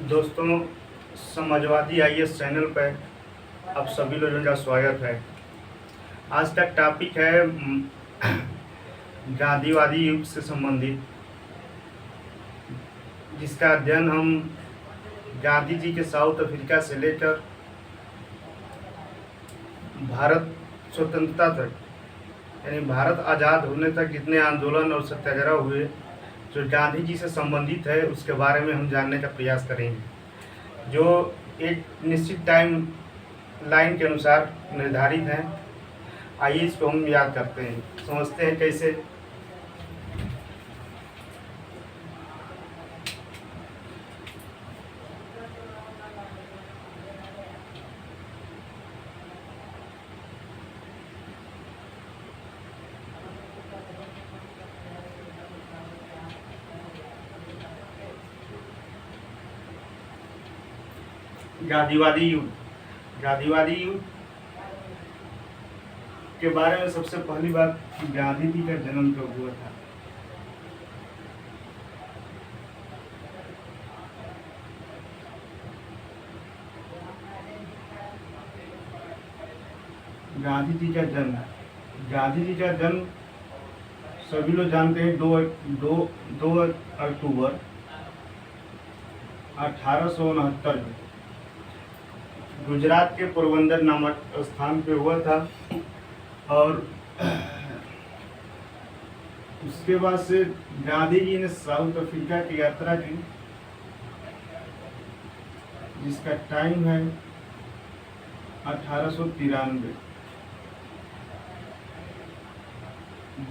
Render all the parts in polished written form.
दोस्तों, Samajwadi IAS channel पर आप सभी लोगों का स्वागत है। आज का टॉपिक है गांधीवादी युग से संबंधित, जिसका अध्ययन हम गांधी जी के साउथ अफ्रीका से लेकर भारत स्वतंत्रता तक, यानी भारत आज़ाद होने तक जितने आंदोलन और सत्याग्रह हुए जो गांधी जी से संबंधित है, उसके बारे में हम जानने का प्रयास करेंगे, जो एक निश्चित टाइम लाइन के अनुसार निर्धारित हैं। आइए इसको हम याद करते हैं, समझते हैं कैसे। गांधीवादी युग के बारे में सबसे पहली बात, गांधी जी का जन्म कब हुआ था। गांधी जी का जन्म सभी लोग जानते हैं, 2 अक्टूबर 1869 में गुजरात के पोरबंदर नामक स्थान पे हुआ था। और उसके बाद से गांधी जी ने साउथ अफ्रीका की यात्रा की, जिसका टाइम है 1893।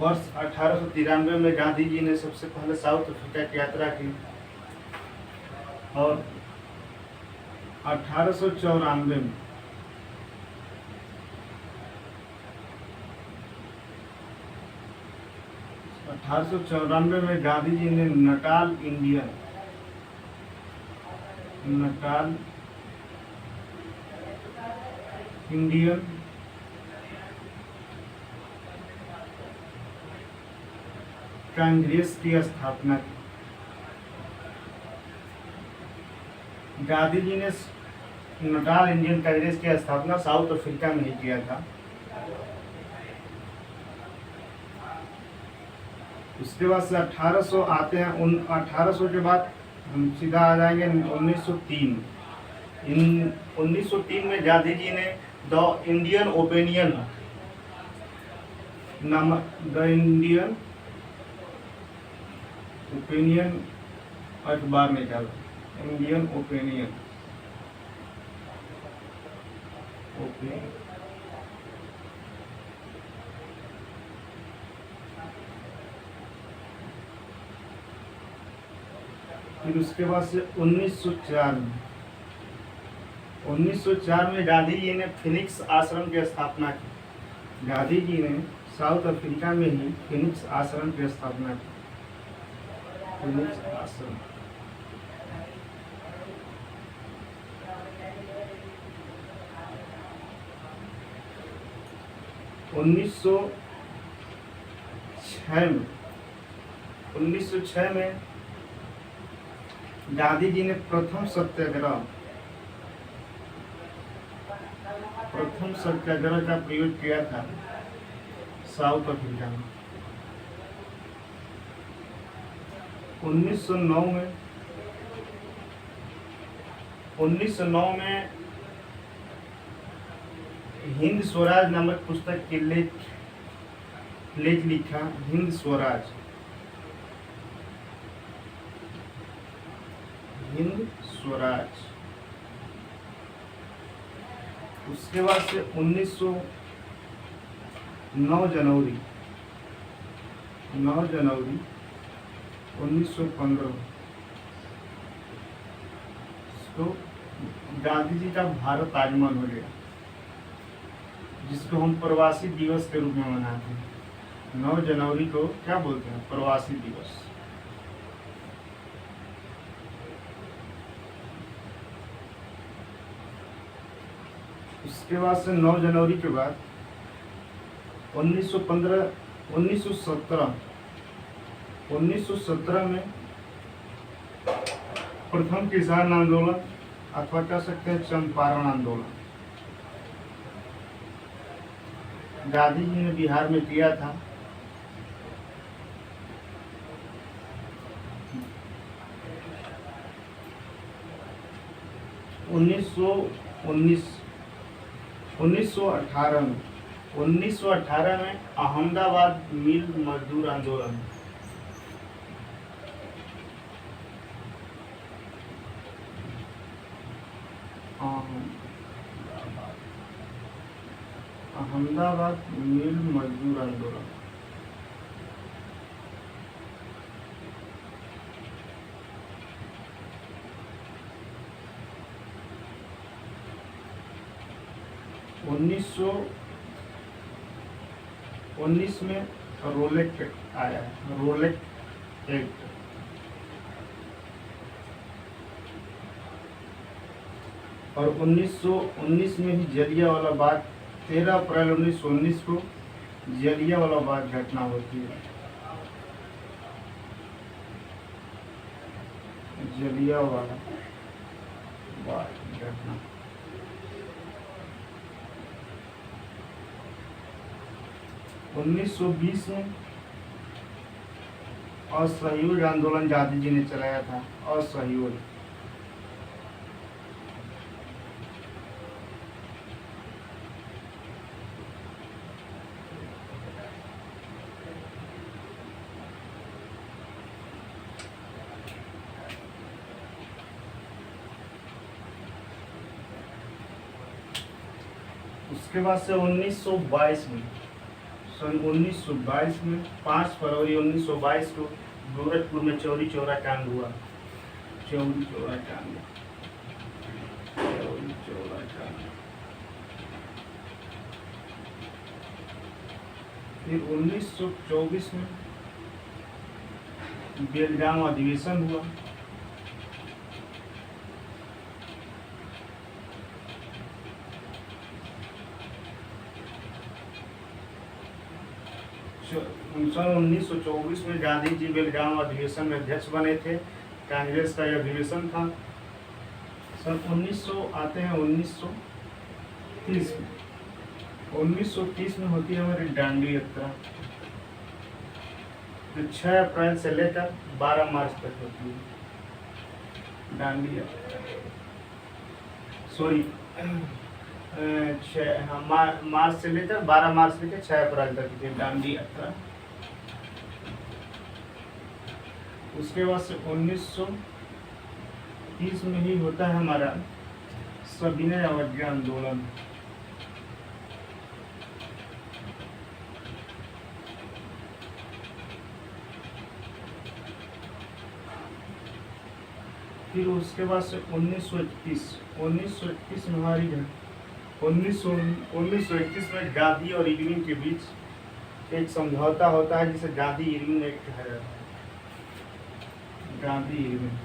वर्ष 1893 में गांधी जी ने सबसे पहले साउथ अफ्रीका की यात्रा की और 1894 में गांधी जी ने नटाल इंडियन कांग्रेस की स्थापना की। गांधी जी ने नटाल इंडियन कांग्रेस की स्थापना साउथ अफ्रीका में ही किया था। उसके बाद से 1800 आते हैं, 1800 के बाद हम सीधा आ जाएंगे 1903। 1903 में गांधी जी ने द इंडियन ओपिनियन अखबार निकाला। इंडियन ओपिनियन फिर उसके बाद से 1904 में गांधी जी ने फिनिक्स आश्रम की स्थापना की। गांधी जी ने साउथ अफ्रीका में ही फिनिक्स आश्रम की स्थापना की। फिनिक्स आश्रम 1906 में गांधी जी ने प्रथम सत्याग्रह का प्रयोग किया था साउथ अफ्रीका में। 1909 में हिंद स्वराज नामक पुस्तक के लेख लिखा। हिंद स्वराज उसके बाद से 9 जनवरी 1915 तो गांधी जी का भारत आगमन हो गया, जिसको हम प्रवासी दिवस के रूप में मनाते हैं। 9 जनवरी को क्या बोलते हैं? प्रवासी दिवस। उसके बाद से 9 जनवरी के बाद 1917 में प्रथम किसान आंदोलन अथवा कह सकते हैं चंपारण आंदोलन गांधी जी ने बिहार में किया था। उन्नीस सौ अठारह में अहमदाबाद मिल मजदूर आंदोलन अहमदाबाद मिल मजदूर आंदोलन 1919 में रोलेट एक्ट आया है, रोलेट एक्ट। और 1919 में ही जलियांवाला बाग 13 अप्रैल 1919 को जलियांवाला बाग घटना होती है। जलियांवाला बाग घटना 1920 में असहयोग आंदोलन गांधी जी ने चलाया था। असहयोग उसके बाद से 1922 में सन 1922 में 5 फरवरी 1922 को गोरखपुर में चौरी चौरा कांड हुआ। चौरी चौरा कांड फिर 1924 में बेलगाम अधिवेशन हुआ। सन 1924 में गांधी जी बेलगाम अधिवेशन में अध्यक्ष बने थे। कांग्रेस का यह अधिवेशन था। सन 1900 आते हैं 1930 में। 1930 में होती है हमारी दांडी यात्रा, जो 6 अप्रैल से लेकर 12 मार्च तक होती है। दांडी यात्रा मार्च से लेकर 12 मार्च से लेकर 6 अप्रैल तक की दांडी यात्रा। उसके बाद से 1930 में ही होता है हमारा सविनय अवज्ञा आंदोलन। फिर उसके बाद से 1931 में हमारी 1921 में गांधी और इरविन के बीच एक समझौता होता है जिसे गांधी इरविन एक्ट कहा जाता है। गांधी इरविन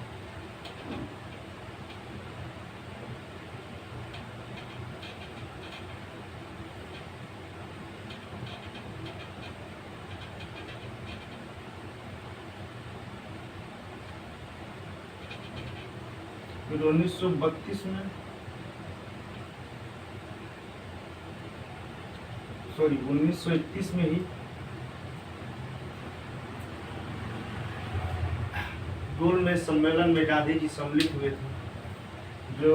फिर 1932 में 1931 में ही गोलमेज सम्मेलन में गांधी जी सम्मिलित हुए थे। जो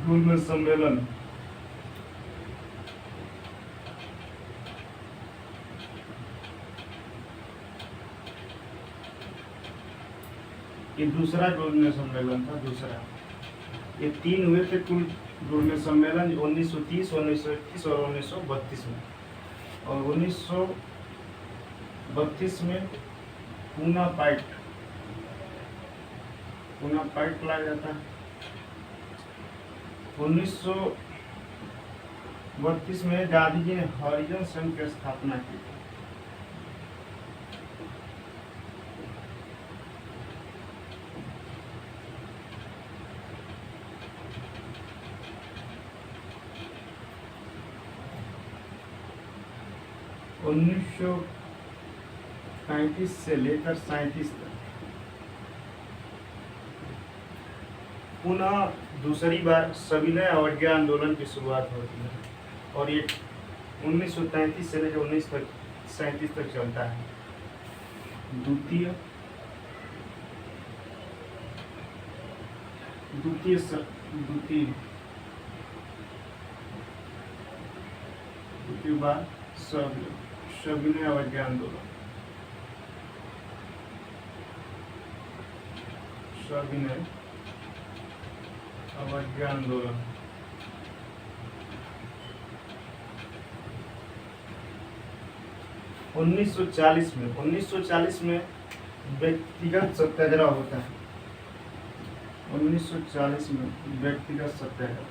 गोलमेज सम्मेलन ये दूसरा गोलमेज सम्मेलन था। दूसरा ये 3 हुए थे कुल गोलमेज सम्मेलन 1930, 1931 और 1932 में। और 1932 में पूना पाइट लाया जाता है। 1932 में गांधी जी ने हरिजन संघ की स्थापना की। उन्नीस सौ 35 से लेकर 37 तक पुनः दूसरी बार सविनय अवज्ञा आंदोलन की शुरुआत होती है और ये 1933 से लेकर 1937 तक चलता है। द्वितीय बार सविनय अवज्ञा आंदोलन, सविनय अवज्ञा आंदोलन 1940 में व्यक्तिगत सत्याग्रह होता है। 1940 में व्यक्तिगत सत्याग्रह,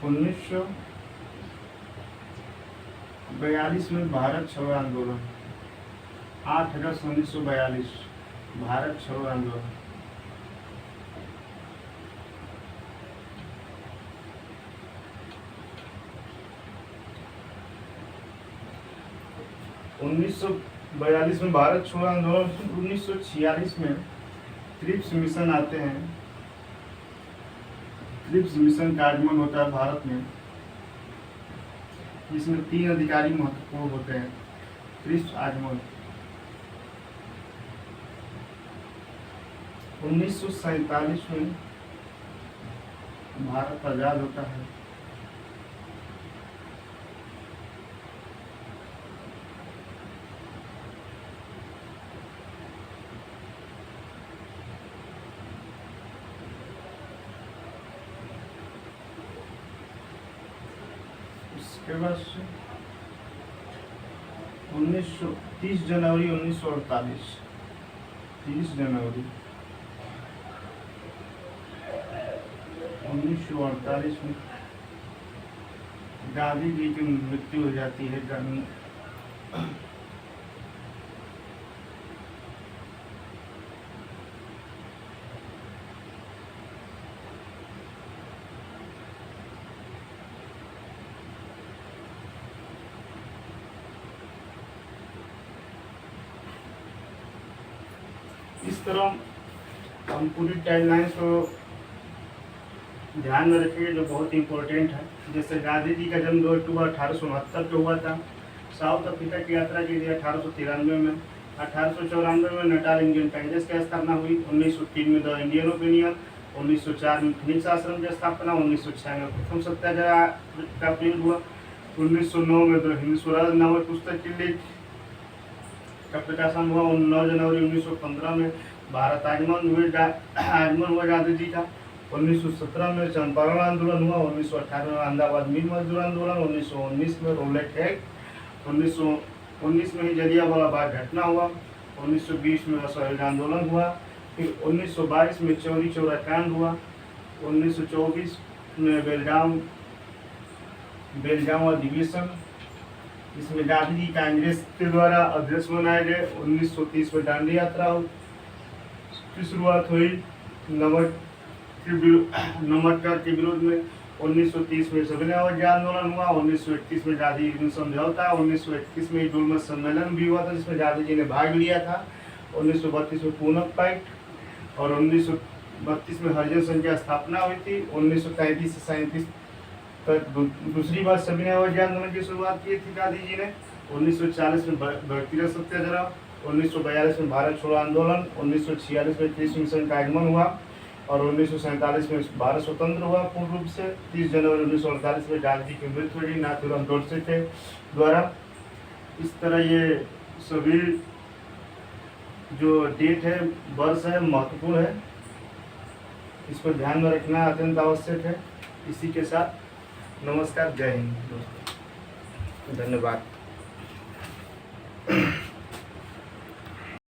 उन्नीस सौ 42 में भारत छोड़ो आंदोलन, 8 अगस्त 1942 भारत छोड़ो आंदोलन। 1942 में भारत छोड़ो आंदोलन। 1946 में क्रिप्स मिशन आते हैं। क्रिप्स मिशन का आगमन होता है भारत में, जिसमें 3 अधिकारी महत्वपूर्ण होते हैं। क्रिप्स आगमन 1947 में भारत आजाद होता है। उसके बाद 30 जनवरी 1948, 30 जनवरी 1948 में गांधी जी की मृत्यु हो जाती है। इस तरह हम पूरी टाइमलाइन को ध्यान में रखिए जो बहुत इंपॉर्टेंट है। जैसे गांधी जी का जन्म 2 अक्टूबर 1869 को हुआ था। साउथ अफ्रीका की यात्रा की थी 1893 में। 1894 में नटाल इंडियन कांग्रेस की स्थापना हुई। 1903 में द इंडियन ओपिनियन। 1904 में फिनिक्स आश्रम की स्थापना। 1906 में प्रथम सत्याग्रह का प्रयोग हुआ। 1909 में द हिंद स्वराज नामक पुस्तक की लेख का प्रकाशन हुआ। 9 जनवरी 1915 में भारत आगमन हुआ गांधी जी का। 1917 में चंपारण आंदोलन हुआ। 1918 में अहमदाबाद मिल मजदूर आंदोलन। 1919 में रोलेट एक्ट। 1919 में ही जलियांवाला बाग घटना हुआ। 1920 में असहयोग आंदोलन हुआ। फिर 1922 में चौरी चौरा कांड हुआ। 1924 में बेलगाम अधिवेशन, इसमें गांधी जी कांग्रेस के द्वारा अध्यक्ष बनाए गए। 1930 में दांडी यात्रा की शुरुआत हुई नमक कर के विरोध में। 1930 में सविनय अवज्ञा आंदोलन हुआ। 1931 में गांधी जी समझौता। 1931 में डुलमस सम्मेलन भी हुआ था जिसमें गांधी जी ने भाग लिया था। 1932 में पूनम पैक्ट और 1932 में हरिजन संघ की स्थापना हुई थी। 1933 से 37 तक दूसरी बार सविनय अवज्ञा आंदोलन की शुरुआत की थी गांधी जी ने। 1940 में व्यक्तिगत सत्याग्रह। 1942 में भारत छोड़ो आंदोलन। 1946 में क्रिप्स मिशन का आगमन हुआ और 1947 में भारत स्वतंत्र हुआ पूर्ण रूप से। 30 जनवरी 1948 में गांधी जी की मृत्यु हुई नाथूराम गोडसे के द्वारा। इस तरह ये सभी जो डेट है, वर्ष है, महत्वपूर्ण है, इसको ध्यान में रखना अत्यंत आवश्यक है। इसी के साथ नमस्कार, जय हिंद दोस्तों, धन्यवाद।